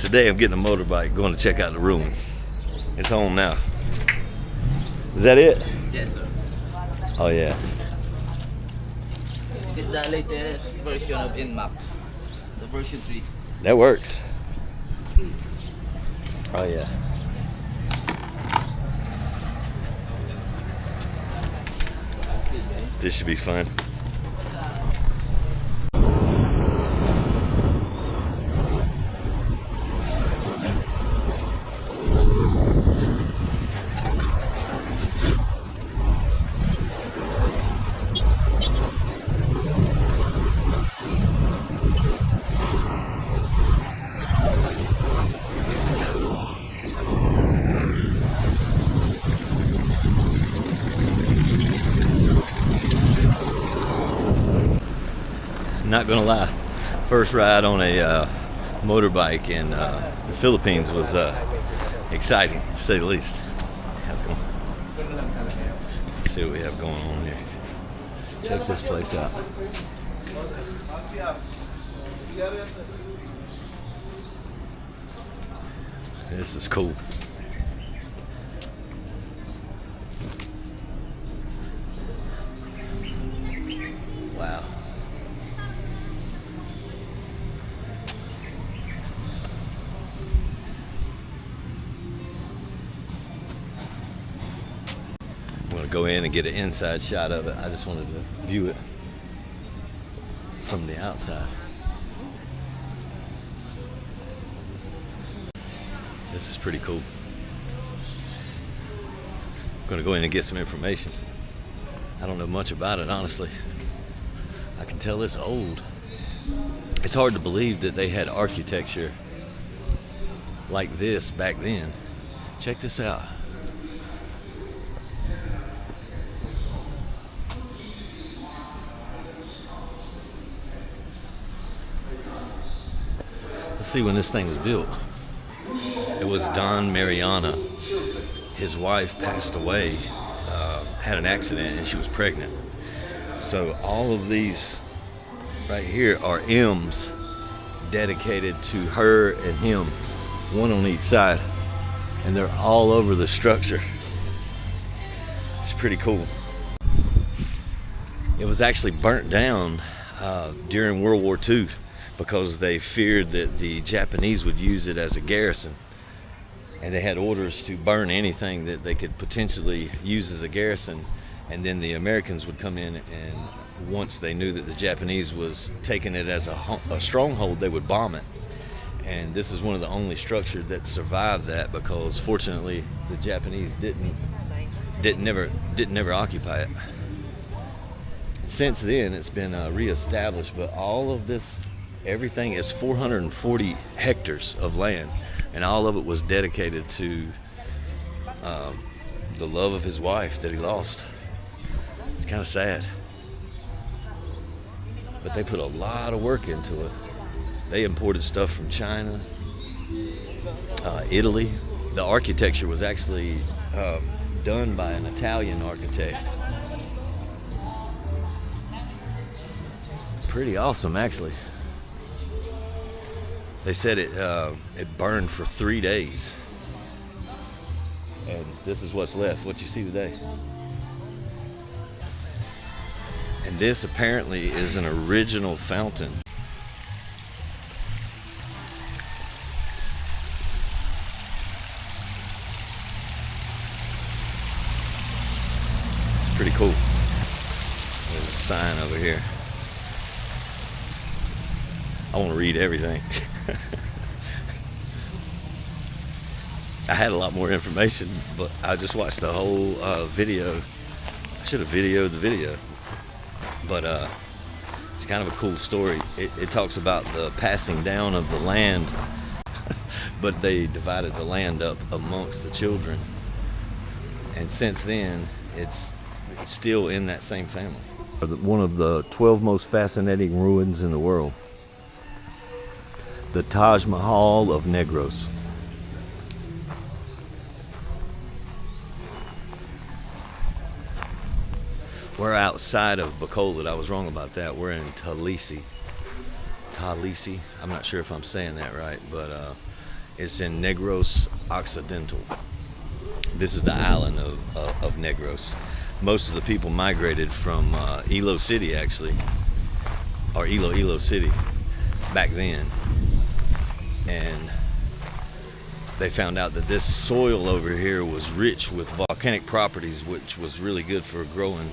Today I'm getting a motorbike, going to check out the ruins. It's home now. Is that it? Yes, sir. Oh yeah. It is the latest version of Inmax, the version 3. That works. Oh yeah. This should be fun. Not gonna lie, first ride on a motorbike in the Philippines was exciting, to say the least. Let's see what we have going on here. Check this place out. This is cool. Wow. I'm going to go in and get an inside shot of it. I just wanted to view it from the outside. This is pretty cool. I'm going to go in and get some information. I don't know much about it, honestly. I can tell it's old. It's hard to believe that they had architecture like this back then. Check this out. Let's see when this thing was built. It was Don Mariana. His wife passed away, had an accident, and she was pregnant. So all of these right here are M's dedicated to her and him, one on each side, and they're all over the structure. It's pretty cool. It was actually burnt down during World War II because they feared that the Japanese would use it as a garrison, and they had orders to burn anything that they could potentially use as a garrison. And then the Americans would come in, and once they knew that the Japanese was taking it as a stronghold, they would bomb it. And this is one of the only structures that survived that, because fortunately the Japanese didn't never occupy it. Since then it's been reestablished, but all of this, everything is 440 hectares of land, and all of it was dedicated to the love of his wife that he lost. It's kind of sad, but they put a lot of work into it. They imported stuff from China, Italy. The architecture was actually done by an Italian architect. Pretty awesome, actually. They said it burned for 3 days, and this is what's left, what you see today. And this apparently is an original fountain. It's pretty cool. There's a sign over here. I want to read everything. I had a lot more information, but I just watched the whole video. I should have videoed the video. But it's kind of a cool story. It talks about the passing down of the land, but they divided the land up amongst the children. And since then, it's still in that same family. One of the 12 most fascinating ruins in the world. The Taj Mahal of Negros. We're outside of Bacolod. I was wrong about that. We're in Talisi. I'm not sure if I'm saying that right, but It's in Negros Occidental. This is the island of Negros. Most of the people migrated from Ilo City, actually, or Ilo City, back then. And they found out that this soil over here was rich with volcanic properties, which was really good for growing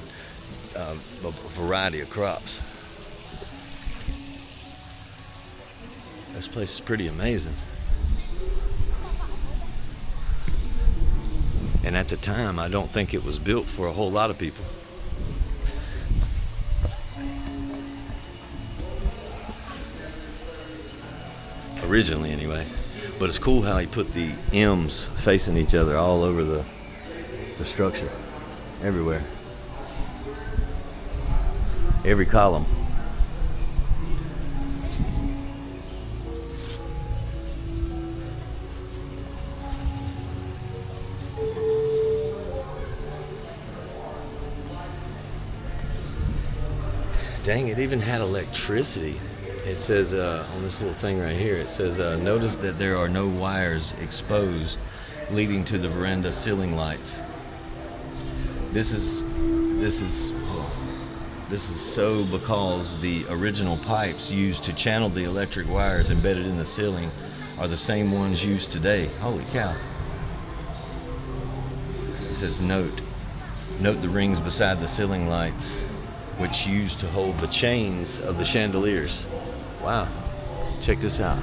a variety of crops. This place is pretty amazing. And at the time, I don't think it was built for a whole lot of people. Originally, anyway. But it's cool how he put the M's facing each other all over the structure, everywhere. Every column. Dang, it even had electricity. It says on this little thing right here, it says, notice that there are no wires exposed leading to the veranda ceiling lights. This is so because the original pipes used to channel the electric wires embedded in the ceiling are the same ones used today. Holy cow. It says note the rings beside the ceiling lights, which used to hold the chains of the chandeliers. Wow, check this out.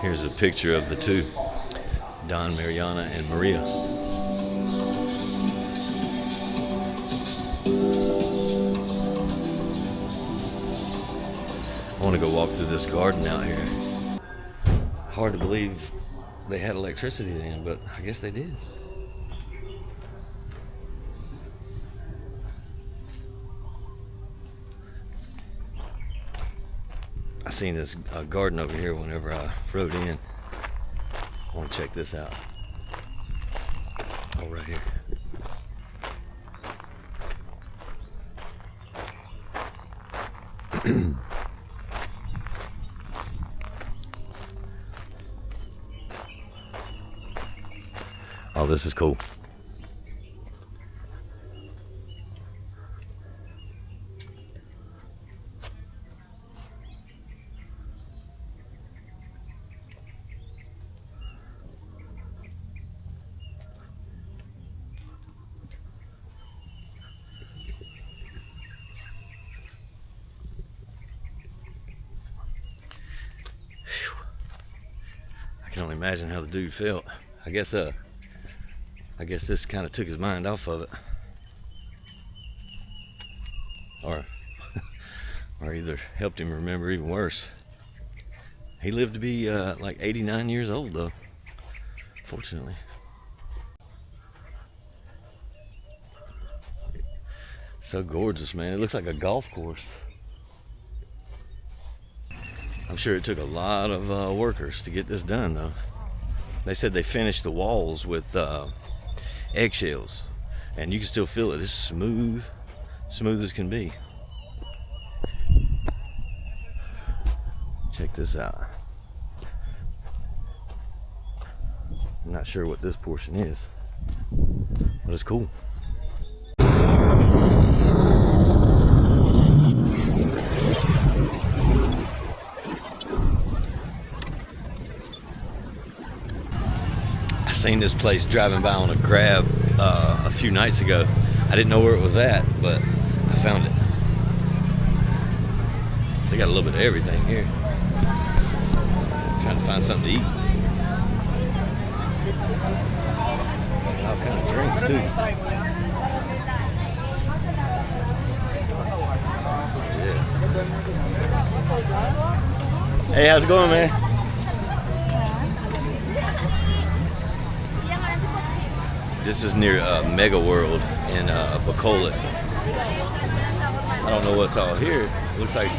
Here's a picture of the two, Don, Mariana, and Maria. I want to go walk through this garden out here. Hard to believe they had electricity then, but I guess they did. I seen this garden over here whenever I rode in. I want to check this out. Oh, right here. Oh, this is cool. I can only imagine how the dude felt. I guess this kind of took his mind off of it, or either helped him remember even worse. He lived to be like 89 years old, though. Fortunately. So gorgeous, man. It looks like a golf course. I'm sure it took a lot of workers to get this done, though. They said they finished the walls with eggshells, and you can still feel it. It's smooth as can be. Check this out. I'm not sure what this portion is, but it's cool. I seen this place driving by on a Grab a few nights ago. I didn't know where it was at, but I found it. They got a little bit of everything here. Trying to find something to eat. All kind of drinks too. Yeah. Hey, how's it going, man? This is near Mega World in Bacolod. I don't know what's all here. Looks like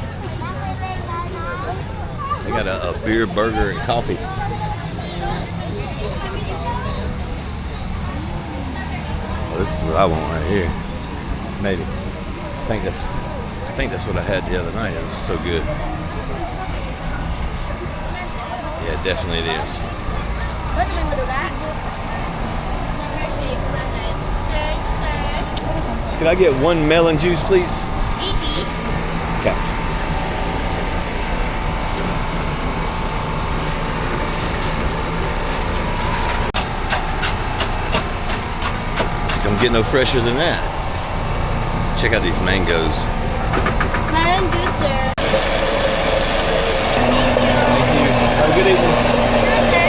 they got a beer, burger, and coffee. Oh, this is what I want right here. Maybe. I think that's what I had the other night. It was so good. Yeah, definitely it is. Could I get one melon juice, please? Okay. Don't get no fresher than that. Check out these mangoes. Melon juice, sir. Thank you. Have a good evening. Sure, sir.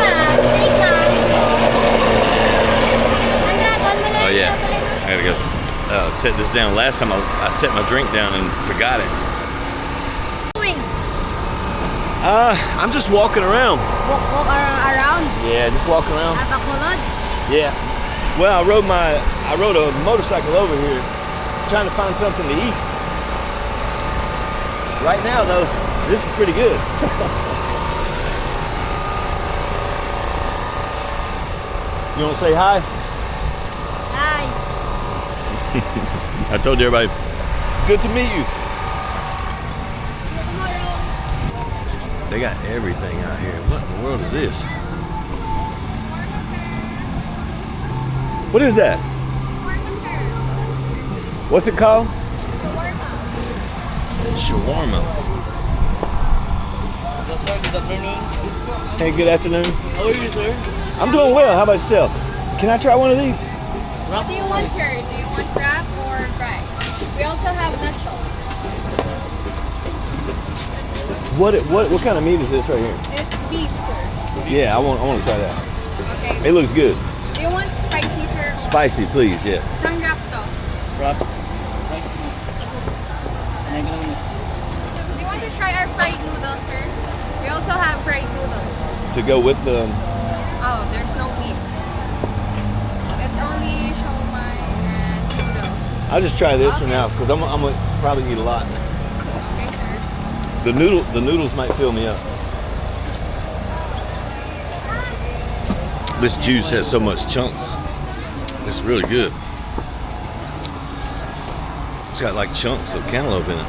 Come on, shake on. Oh yeah, I gotta go set this down. Last time I set my drink down and forgot it. I'm just walking around. Walk around Yeah, just walking around. at Bacolod. Yeah. Well, I rode a motorcycle over here, trying to find something to eat. Right now, though, this is pretty good. You want to say hi? Hi. I told everybody, good to meet you. See you tomorrow. They got everything out here. What in the world is this? What is that? What's it called? Shawarma. Yes, sir. Good afternoon. Hey, good afternoon. How are you, sir? I'm doing well. How about yourself? Can I try one of these? What do you want, sir? Do you want wrap or fries? We also have nachos. What kind of meat is this right here? It's beef, sir. Yeah, I want to try that. Okay. It looks good. Do you want spicy, sir? Spicy, please. Yeah. Isang wrap to. Wrap. Do you want to try our fried noodles, sir? We also have fried noodles. To go with the. Oh, there's no meat. It's only shawmai and noodles. I'll just try this for now because I'm gonna probably eat a lot. Okay, sir. The noodles might fill me up. This juice has so much chunks. It's really good. It's got like chunks of cantaloupe in it.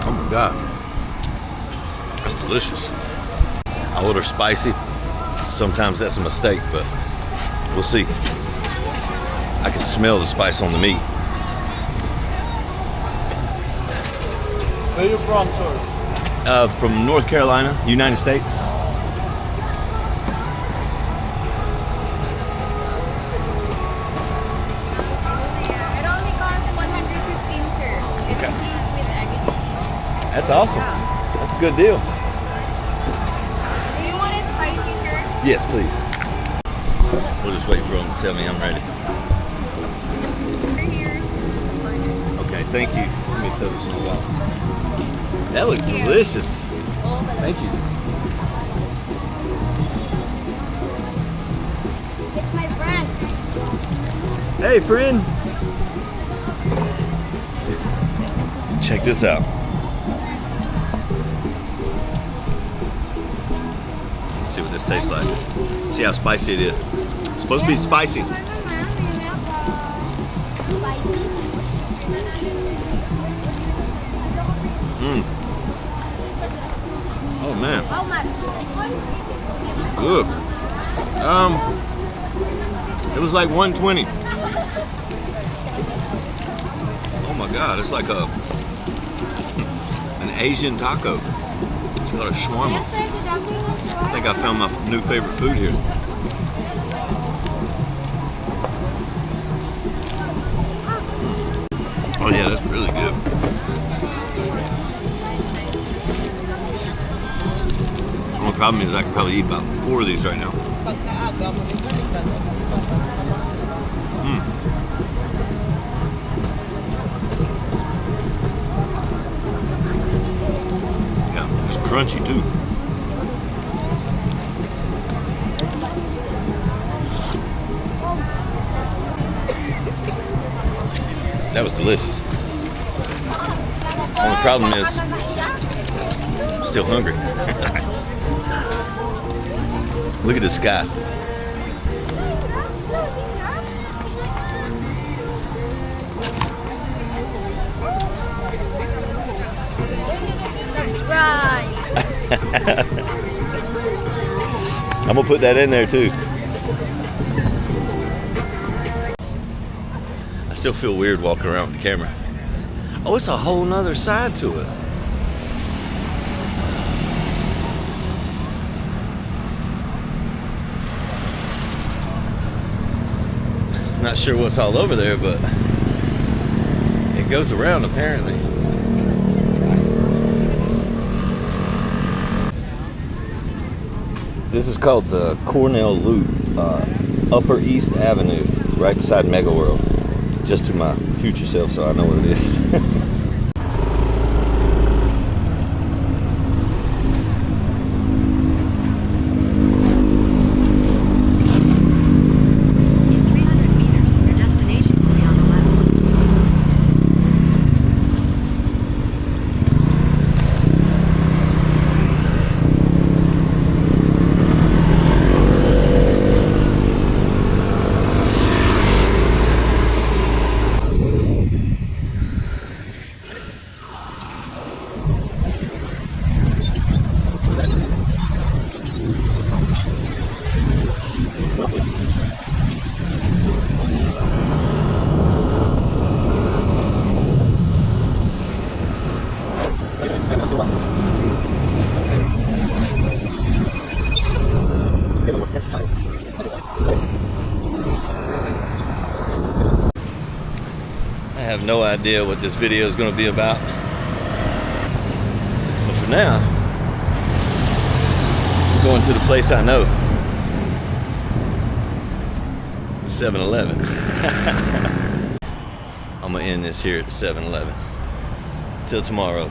Oh my God. That's delicious. I order spicy. Sometimes that's a mistake, but we'll see. I can smell the spice on the meat. Where are you from, sir? From North Carolina, United States. It only costs 115, sir. It Okay. includes with egg and cheese. That's awesome. That's a good deal. Do you want it spicy, sir? Yes, please. We'll just wait for them to tell me I'm ready. Over here, sir. Okay, thank you. Let me throw this in the wall. That looks Thank you. delicious. Thank you. It's my friend. Hey, friend. Check this out. Let's see what this tastes like. See how spicy it is. It's supposed to be spicy. Spicy. Oh man, How much? good. It was like 120. Oh my God, it's like an Asian taco. It's got a shawarma. I think I found my new favorite food here. Oh yeah, that's really good. The only problem is I could probably eat about 4 of these right now. Yeah, it's crunchy too. That was delicious. Only problem is, I'm still hungry. Look at the sky. Subscribe. I'm gonna put that in there too. I still feel weird walking around with the camera. Oh, it's a whole nother side to it. Not sure what's all over there, but it goes around apparently. This is called the Cornell Loop, Upper East Avenue, right beside Mega World. Just to my future self, so I know what it is. In 300 meters, your destination will be on the left. I have no idea what this video is going to be about. But for now, I'm going to the place I know. 7-Eleven. I'm going to end this here at the 7-Eleven. Till tomorrow.